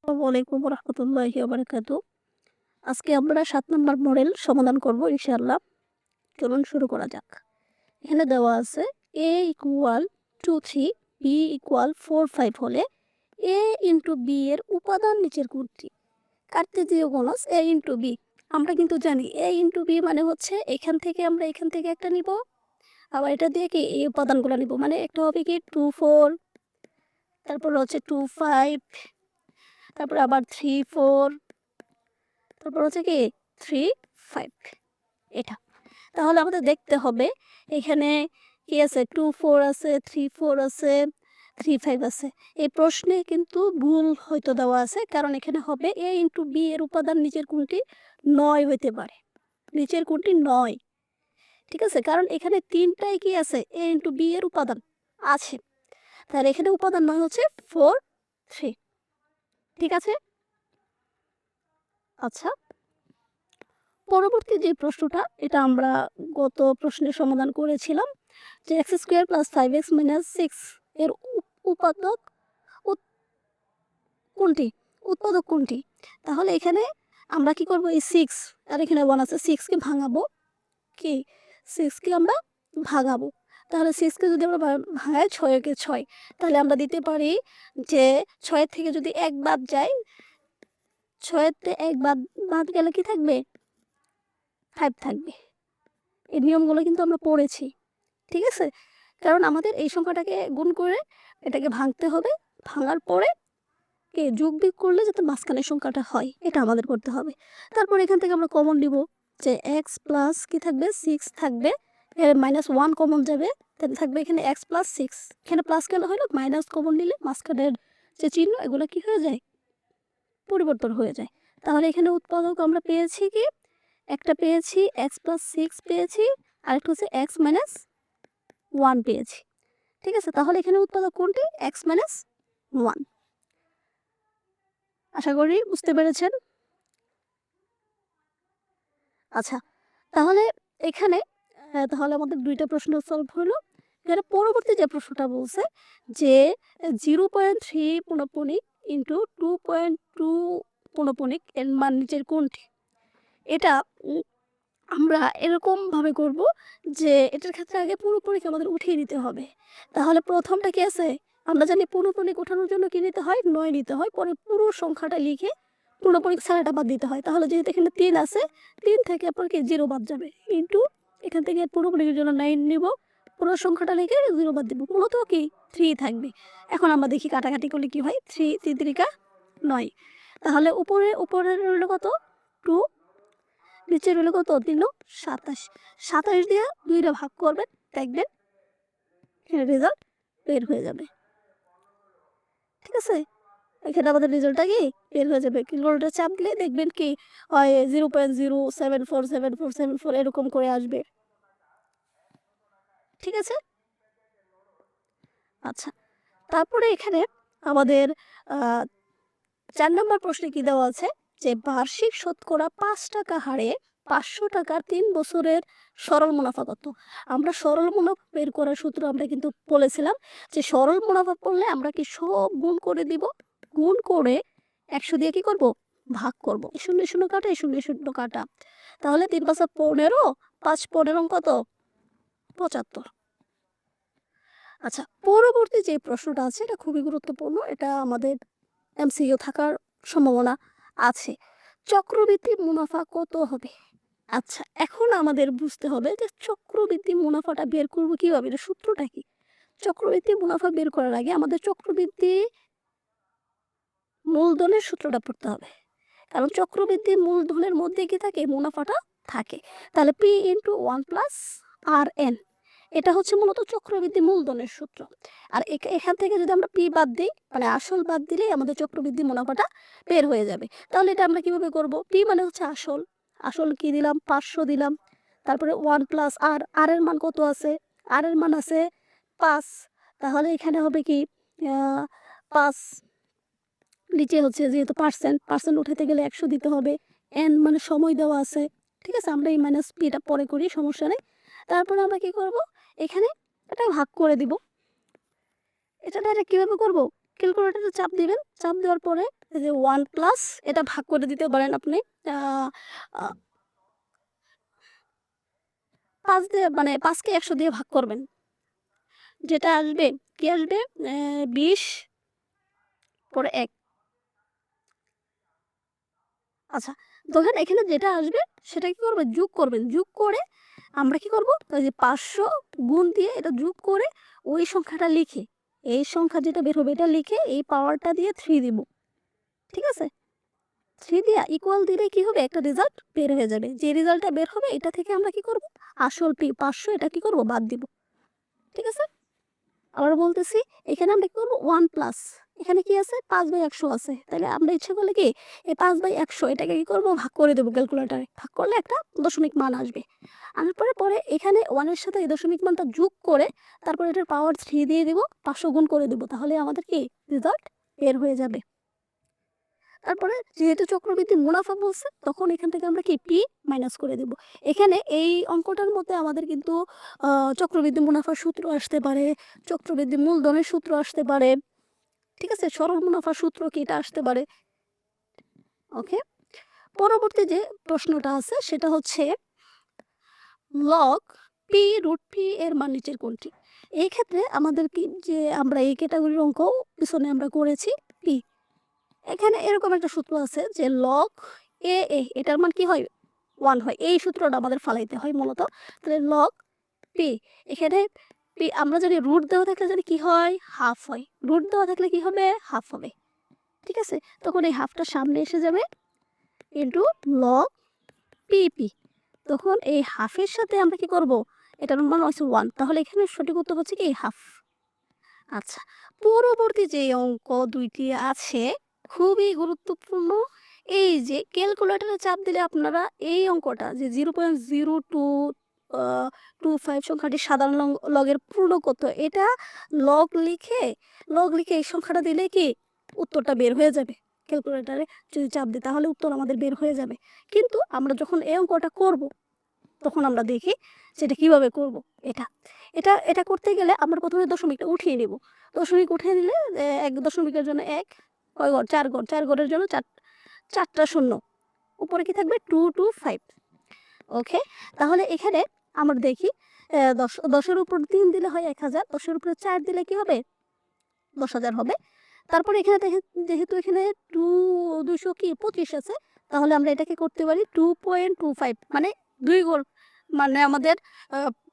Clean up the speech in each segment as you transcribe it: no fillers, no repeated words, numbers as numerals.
আসসালামু আলাইকুম রহমতুল্লাহি ওবারাকাতু। আজকে আমরা ৭ নম্বর মডেল সমাধান করব ইনশাআল্লাহ। চলুন শুরু করা যাক। এখানে দেওয়া আছে a = 2, 3, b = 4, 5 হলে a * b এর উপাদান নিচের কোনটি? কার্তেজীয় গোলক a * b। আমরা কিন্তু জানি a * b মানে হচ্ছে এখান থেকে আমরা এখান থেকে একটা নিব, আবার এটা দিয়ে কি এই উপাদানগুলো নিব। মানে একটা হবে কি 2, 4, তারপর হচ্ছে 2, 5, তারপর আবার 3, 4, তারপর হচ্ছে কি 3, 5 এটা। তাহলে আমাদের দেখতে হবে এখানে কি আছে 2, 4 আছে, 3, 4 আছে, 3, 5 আছে। এই প্রশ্নে কিন্তু ভুল হয়তো দেওয়া আছে, কারণ এখানে হবে a * b এর উপাদান নিচের কোনটি 9 হইতে পারে। নিচের কোনটি 9, ঠিক আছে? কারণ এখানে 3টাই কি আছে a * b এর উপাদান আছে। তাহলে এখানে উপাদান 9 হচ্ছে 4, 3, ঠিক আছে? আচ্ছা, পরবর্তী যে প্রশ্নটা এটা আমরা গত প্রশ্নের সমাধান করেছিলাম যে x² + 5x - 6 এর উৎপাদক কোনটি? উৎপাদক কোনটি? তাহলে এখানে আমরা কি করব, এই 6 আর এখানে 1 আছে, 6 কে ভাঙাবো, কি 6 কে আমরা ভাগাবো। তাহলে 6 কে যদি আমরা ভাঙাই 6 কে 6, তাহলে আমরা দিতে পারি যে 6 এর থেকে যদি 1 বাদ যায়, 6 এর থেকে 1 বাদ গেলে কি থাকবে? 5 থাকবে। এই নিয়মগুলো কিন্তু আমরা পড়েছি, ঠিক আছে? কারণ আমাদের এই সংখ্যাটাকে গুণ করে এটাকে ভাঙতে হবে, ভাঙার পরে কে যোগ বিয়োগ করলে যাতে মাঝখানের সংখ্যাটা হয় এটা আমাদের করতে হবে। তারপর এখান থেকে আমরা কমন নিব যে x প্লাস কি থাকবে 6 থাকবে, এর -1 কমন যাবে, তাহলে থাকবে এখানে x + 6। এখানে প্লাস কেন হলো? মাইনাস কমন নিলে মাঝখানের যে চিহ্ন এগুলো কি হয়ে যায়? পরিবর্তন হয়ে যায়। তাহলে এখানে উৎপাদক আমরা পেয়েছি কি? একটা পেয়েছি x + 6 পেয়েছি, আরেকটা হচ্ছে x - 1 পেয়েছি, ঠিক আছে? তাহলে এখানে উৎপাদক কোনটি? x - 1। আশা করি বুঝতে পেরেছেন। আচ্ছা, তাহলে এখানে তাহলে আমাদের 2টা প্রশ্ন সলভ হলো। এখানে পরবর্তী যে প্রশ্নটা বলছে যে 0.3 পৌনঃপুনিক * 2.2 পৌনঃপুনিক এর মান নিচের কোনটি? এটা আমরা এরকমভাবে করব যে এটার ক্ষেত্রে আগে পৌনঃপুনিক আমাদের উঠিয়ে নিতে হবে। তাহলে প্রথমটা কি আছে? আমরা জানি পৌনঃপুনিক ওঠানোর জন্য কি নিতে হয়? 9 নিতে হয়। পরে পুরো সংখ্যাটা লিখে পৌনঃপুনিক ছাড়াটা বাদ দিতে হয়। তাহলে যেহেতু এখানে 3 আছে, 3 থেকে আপনার কি 0 বাদ যাবে। ইন্টু এখান থেকে পৌনঃপুনিকের জন্য 9 নিব। পুরো সংখ্যাটা লিখে 0 বাদ দিব। মূলত কি 3 থাকবে। এখন আমরা দেখি কাটাকাটি করলে কি হয়? 3, 3 3 9। তাহলে উপরে রইল কত? 2, নিচে রইল কত? 3 × 27। 27 দিয়ে 2 টা ভাগ করবেন, দেখবেন এখানে রেজাল্ট বের হয়ে যাবে, ঠিক আছে? এখানে আমাদের রেজাল্টটা কি বের হয়ে যাবে। ক্যালকুলেটরে চাপ দিলে দেখবেন কি হয় 0.0747474 এরকম করে আসবে, ঠিক আছে? আচ্ছা, তারপরে এখানে আমাদের 4 নম্বর প্রশ্নে কি দেওয়া আছে যে বার্ষিক শতকরা 5 টাকা হারে 500 টাকার 3 বছরের সরল মুনাফা কত? আমরা সরল মুনাফা বের করার সূত্র আমরা কিন্তু বলেছিলাম যে সরল মুনাফা করলে আমরা কি সব গুণ করে দিব, গুণ করে 100 দিয়ে কি করব? ভাগ করব। 0 0 কাটা, 0 0 কাটা, তাহলে 3 × 5 = 15, 5 15 কত? 75। আচ্ছা, পরবর্তী যে প্রশ্নটা আছে এটা খুবই গুরুত্বপূর্ণ, এটা আমাদের এমসিকিউ থাকার সম্ভাবনা আছে। চক্রবৃদ্ধি মুনাফা কত হবে? আচ্ছা, এখন আমাদের বুঝতে হবে যে চক্রবৃদ্ধি মুনাফাটা বের করব কিভাবে? এর সূত্রটা কি? চক্রবৃদ্ধি মুনাফা বের করার আগে আমাদের চক্রবৃদ্ধি মূলধনের সূত্রটা পড়তে হবে। কারণ চক্রবৃদ্ধি মূলধনের মধ্যে কি থাকে? মুনাফাটা থাকে। তাহলে P × 1 + Rn, এটা হচ্ছে মূলত চক্রবৃদ্ধি মূলধনের সূত্র। আর এখান থেকে যদি আমরা পি বাদ দিই, মানে আসল বাদ দিলেই আমাদের চক্রবৃদ্ধি মুনাফাটা বের হয়ে যাবে। তাহলে এটা আমরা কিভাবে করব? পি মানে হচ্ছে আসল, আসল কি দিলাম? 500 দিলাম। তারপরে 1 + R, আর এর মান কত আছে? আর এর মান আছে 5। তাহলে এখানে হবে কি 5, নিচে হচ্ছে যেহেতু পার্সেন্ট উঠাতে গেলে 100 দিতে হবে। এন মানে সময় দেওয়া আছে, ঠিক আছে? আমরা এই মাইনাস পিটা পরে করি, সমস্যা নেই। তারপরে আমরা কি করব? এখানে এটা ভাগ করে দিব। এটা ডাইরেক্ট কীভাবে করব? ক্যালকুলেটরে চাপ দিবেন, চাপ দেওয়ার পরে যে 1 প্লাস এটা ভাগ করে দিতে পারেন আপনি 5 দিয়ে, মানে 5কে 100 দিয়ে ভাগ করবেন, যেটা আসবে কি আসবে 20 পরে 1। আচ্ছা, দেখেন এখানে যেটা আসবে সেটা কি করবেন, যোগ করবেন। যোগ করে আমরা কি করব, ওই যে 500 গুণ দিয়ে এটা যোগ করে ওই সংখ্যাটা লিখে, এই সংখ্যা যেটা বের হবে এটা লিখে এই পাওয়ারটা দিয়ে 3 দিব। ঠিক আছে, 3 দিয়া ইকুয়াল দিলে কি হবে, একটা রেজাল্ট বের হয়ে যাবে। যে রেজাল্টটা বের হবে এটা থেকে আমরা কি করব, আসল 500 এটা কি করব, বাদ দিব। ঠিক আছে, আবার বলতেছি, এখানে আমরা কি করবো 1 প্লাস, এখানে কি আছে 5/100 আছে, তাহলে আমরা ইচ্ছা করলে কি এই 5/100 এটাকে কি করবো, ভাগ করে দেবো ক্যালকুলেটারে। ভাগ করলে একটা দশমিক মান আসবে। আনার পরে এখানে 1 এর সাথে এই দশমিক মানটা যোগ করে তারপরে এটার পাওয়ার 3 দিয়ে দিব, 500 গুণ করে দেবো, তাহলে আমাদের কি রেজাল্ট বের হয়ে যাবে। তারপরে যেহেতু চক্রবৃদ্ধি মুনাফা বলছে, তখন এখান থেকে আমরা কি পি মাইনাস করে দেব। এখানে এই অঙ্কটার মধ্যে আমাদের কিন্তু চক্রবৃদ্ধি মুনাফার সূত্র আসতে পারে, চক্রবৃদ্ধি মূলধনের সূত্র আসতে পারে, ঠিক আছে, সরল মুনাফার সূত্র কি এটা আসতে পারে। ওকে, পরবর্তী যে প্রশ্নটা আছে সেটা হচ্ছে লগ পি রুট পি এর মান নিচের কোনটি। এই ক্ষেত্রে আমাদের কি, যে আমরা এই ক্যাটাগরির অঙ্ক পিছনে আমরা করেছি পি, এখানে এরকম একটা সূত্র আছে যে লগ এ এটার মান কি হয় 1 হয়, এই সূত্রটা আমাদের ফালাইতে হয় মূলত। তাহলে লগ পি, এখানে পি আমরা যদি রুট দেওয়া থাকলে যদি কি হয়, হাফ হয়। রুট দেওয়া থাকলে কি হবে, হাফ হবে। ঠিক আছে, তখন এই হাফটা সামনে এসে যাবে ইন্টু লগ পি, তখন এই হাফের সাথে আমরা কি করব, এটার মান হচ্ছে 1, তাহলে এখানে সঠিক উত্তর হচ্ছে কি হাফ। আচ্ছা, পরবর্তী যে অঙ্ক দুইটি আছে খুবই গুরুত্বপূর্ণ। এই যে ক্যালকুলেটরে চাপ দিলে আপনারা এই অঙ্কটা যে 0.0225 সংখ্যাটি সাধারণ লগের পূর্ণ কত, এটা লগ লিখে এই সংখ্যাটা দিলে কি উত্তরটা বের হয়ে যাবে। ক্যালকুলেটরে যদি চাপ দিই তাহলে উত্তর আমাদের বের হয়ে যাবে। কিন্তু আমরা যখন এই অঙ্কটা করব তখন আমরা দেখি সেটা কিভাবে করব। এটা এটা এটা করতে গেলে আমরা প্রথমে দশমিকটা উঠিয়ে নেব। দশমিক উঠিয়ে নিলে 1 দশমিকের জন্য 1, কয় ঘর, 4 ঘর, 4 ঘরের জন্য 4টা শূন্য, উপরে কি থাকবে 225। ওকে, তাহলে এখানে আমরা দেখি 10-এর উপর 3 দিলে হয় 1000, 10-এর উপরে 4 দিলে কি হবে 10,000 হবে। তারপরে এখানে যেহেতু এখানে 225 আছে, তাহলে আমরা এটাকে করতে পারি 2.25, মানে 2 গড়, মানে আমাদের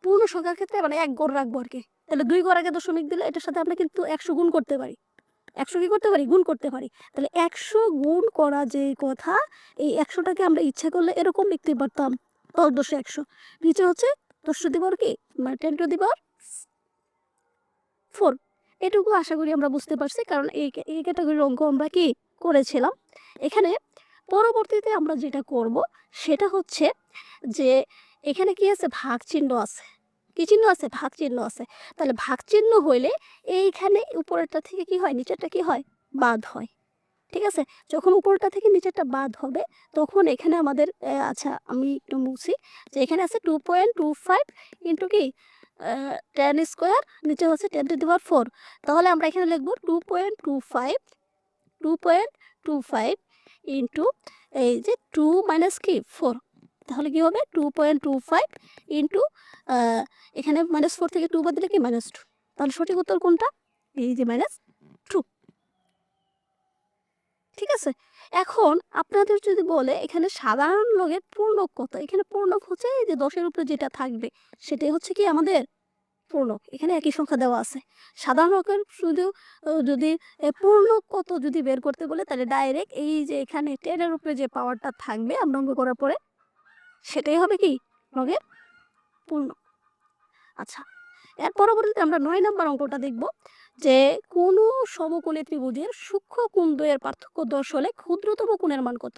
পূর্ণ সংখ্যার ক্ষেত্রে মানে 1 গড় রাখবো আর কি। তাহলে 2 গড় আগে দশমিক দিলে এটার সাথে আমরা কিন্তু 100 গুণ করতে পারি। 100 কি করতে পারি, গুণ করতে পারি। তাহলে 100 গুণ করা যে কথা, এই 100টাকে আমরা ইচ্ছা করলে এরকম লিখতে পারতাম 10 10 100, নিচে হচ্ছে 10 টু দি পাওয়ার কি, মানে 10 টু দি পাওয়ার 4। এটুকু আশা করি আমরা বুঝতে পারছি, কারণ এই ক্যাটাগরির অঙ্ক আমরা কি করেছিলাম। এখানে পরবর্তীতে আমরা যেটা করব সেটা হচ্ছে যে এখানে কি আছে, ভাগ চিহ্ন আছে। কি চিহ্ন আছে, ভাগ চিহ্ন আছে। তাহলে ভাগ চিহ্ন হইলে এইখানে উপরেরটা থেকে কি হয়, নিচেরটা কি হয়, বাদ হয়। ঠিক আছে, যখন উপরটা থেকে নিচেরটা বাদ হবে তখন এখানে আমাদের আচ্ছা আমি একটু মুছি, যে এখানে আছে 2.25 ইন্টু কি 10 স্কোয়ার, নিচে হচ্ছে 10 টু দি পাওয়ার 4। তাহলে আমরা এখানে লিখবো 2.25 ইন্টু এই যে 2 মাইনাস কি 4, তাহলে কি হবে 2.25 ইন্টু এখানে -4 থেকে 2 বাদ দিলে কি -2, তাহলে সঠিক উত্তর কোনটা, এই যে -2। ঠিক আছে, এখন আপনাদের যদি বলে এখানে সাধারণ লগের পূর্ণক কত, এখানে পূর্ণক হচ্ছে এই যে 10-এর উপরে যেটা থাকবে সেটাই হচ্ছে কি আমাদের পূর্ণক। এখানে একই সংখ্যা দেওয়া আছে। সাধারণ লগের শুধু যদি পূর্ণক কত যদি বের করতে বলে, তাহলে ডাইরেক্ট এই যে এখানে 10-এর উপরে যে পাওয়ারটা থাকবে আমরা অঙ্ক করার পরে সেটাই হবে কি লগের পূর্ণক। আচ্ছা, এর পরবর্তীতে আমরা 9 নম্বর অঙ্কটা দেখব, যে কোনো সমকোণী ত্রিভুজের সূক্ষ্ম কোণ দ্বয়ের পার্থক্য 10 হলে ক্ষুদ্রতম কোণের মান কত।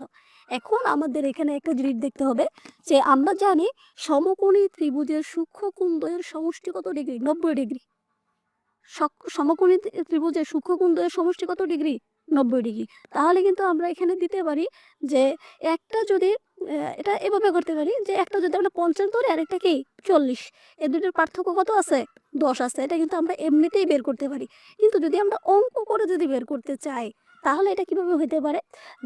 এখন আমাদের এখানে একটা জিনিস দেখতে হবে, যে আমরা জানি সমকোণী ত্রিভুজের সূক্ষ্ম কোণ দ্বয়ের সমষ্টি কত ডিগ্রি, 90 ডিগ্রি। সমকোণী ত্রিভুজের সূক্ষ্ম কোণ দ্বয়ের সমষ্টি কত ডিগ্রি, 90 ডিগ্রি। তাহলে কিন্তু আমরা এখানে দিতে পারি যে একটা যদি এটা এভাবে করতে পারি, যে একটা যদি আমরা 50 ধরি আর একটা কি 40, এই দুটোর পার্থক্য কত আছে, 10 আছে। এটা কিন্তু আমরা এমনিতেই বের করতে পারি। কিন্তু যদি আমরা অঙ্ক করে যদি বের করতে চাই তাহলে এটা কীভাবে হইতে পারে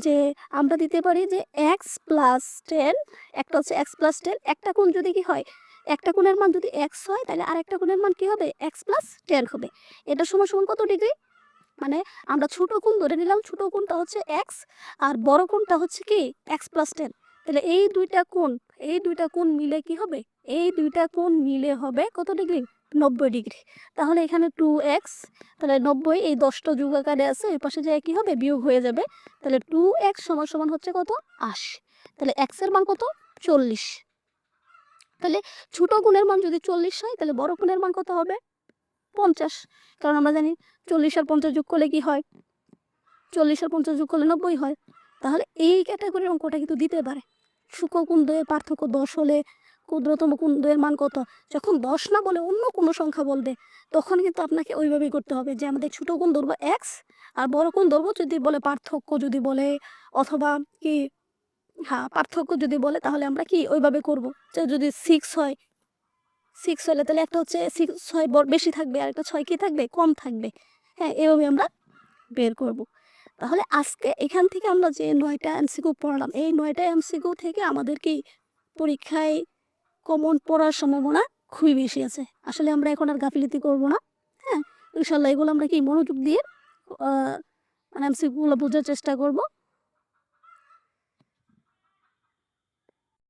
যে আমরা দিতে পারি যে এক্স প্লাস 10, একটা হচ্ছে এক্স প্লাস 10, একটা কোণ যদি কি হয়, একটা কোণের মান যদি এক্স হয় তাহলে আরেকটা কোণের মান কী হবে, এক্স প্লাস 10 হবে। এটা সমান সমান কত ডিগ্রি, মানে আমরা ছোট কোণ ধরে নিলাম, ছোট কোণটা হচ্ছে এক্স আর বড় কোণটা হচ্ছে কি এক্স প্লাস 10। তাহলে এই দুইটা কোণ মিলে কি হবে, এই দুইটা কোণ মিলে হবে কত ডিগ্রি, 90 ডিগ্রি। তাহলে এখানে 2x, তাহলে 90 এই 10টা যোগ আকারে আছে, ওই পাশে যায় কি হবে, বিয়োগ হয়ে যাবে। তাহলে 2x সমান সমান হচ্ছে কত, 80। তাহলে x এর মান কত, 40। তাহলে ছোট কোণের মান যদি 40 হয় তাহলে বড় কোণের মান কত হবে, 50। কারণ আমরা জানি 40 আর 50 যোগ করলে কি হয়, 40 আর 50 যোগ করলে 90 হয়। তাহলে এই ক্যাটাগরির অঙ্কটা কিন্তু দিতে পারে। সূক্ষ্ম কোণ দ্বয়ের পার্থক্য 10 হলে ক্ষুদ্রতম কোণ দ্বয়ের মান কত, যখন 10 না বলে অন্য কোনো সংখ্যা বলবে তখন কিন্তু আপনাকে ওইভাবেই করতে হবে যে আমাদের ছোট কোণ ধরবো এক্স আর বড় কোণ ধরবো যদি বলে পার্থক্য যদি বলে, অথবা কি হ্যাঁ পার্থক্য যদি বলে তাহলে আমরা কি ওইভাবে করব। যে যদি 6 হয়, 6 হলে তাহলে একটা হচ্ছে 6 বেশি থাকবে আর একটা 6 কি থাকবে, কম থাকবে। হ্যাঁ, এভাবে আমরা বের করব। তাহলে আজকে এখান থেকে আমরা যে 9টা এমসিকিউ পড়লাম, এই 9টা এমসিকিউ থেকে আমাদের কি পরীক্ষায় কমন পড়ার সম্ভাবনা খুবই বেশি আছে। আসলে আমরা এখন আর গাফিলতি করব না। হ্যাঁ, ইনশাল্লাহ এগুলো আমরা কি মনোযোগ দিয়ে মানে এমসিকিউগুলো বোঝার চেষ্টা করব।